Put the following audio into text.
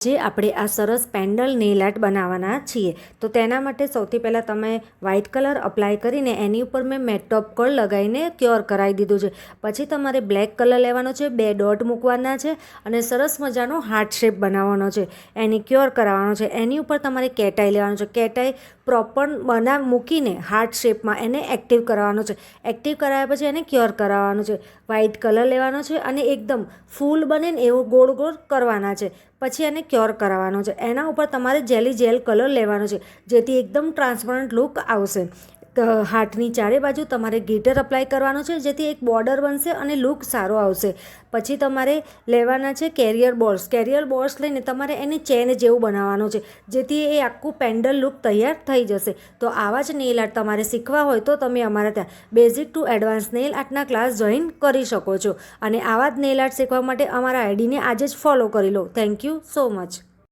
જે આપણે આ સરસ પેન્ડલ નેલ આર્ટ બનાવવાના છીએ. તો તેના માટે સૌથી પહેલાં તમે વ્હાઇટ કલર અપ્લાય કરીને એની ઉપર મેં મેટ ટોપ કલર લગાવીને ક્યોર કરાવી દીધું છે. પછી તમારે બ્લેક કલર લેવાનો છે, 2 ડોટ મૂકવાના છે અને સરસ મજાનો હાર્ટ શેપ બનાવવાનો છે. એની ક્યોર કરાવવાનો છે. એની ઉપર તમારે કેટાઈ લેવાનું છે. કેટાઈ પ્રોપર મૂકીને હાર્ટ શેપમાં એને એક્ટિવ કરાવવાનો છે. એક્ટિવ કરાવ્યા પછી એને ક્યોર કરાવવાનો છે. વ્હાઇટ કલર લેવાનો છે અને એકદમ ફૂલ બને ને એવું ગોળ ગોળ કરવાના છે. પછી એને ક્યોર કરાવવાનો છે. એના ઉપર તમારે જેલી જેલ કલર લેવાનો છે, જેથી એકદમ ટ્રાન્સપરન્ટ લુક આવશે. હાથની ચારે બાજુ તમારે ગ્લિટર અપ્લાય કરવાનો છે, જેથી એક બોર્ડર બનશે અને લુક સારો આવશે. પછી તમારે લેવાના છે કેરિયર બોલ્સ. કેરિયર બોલ્સ લઈને તમારે એની ચેન જેવું બનાવવાનું છે, જેથી એ આખું પેન્ડલ લુક તૈયાર થઈ જશે. તો આવા જ નેલ આર્ટ તમારે શીખવા હોય તો તમે અમારા ત્યાં બેઝિક ટુ એડવાન્સ નેલ આર્ટના ક્લાસ જોઈન કરી શકો છો. અને આવા જ નેલ આર્ટ શીખવા માટે અમારા આઈડીને આજે જ ફોલો કરી લો. Thank you so much.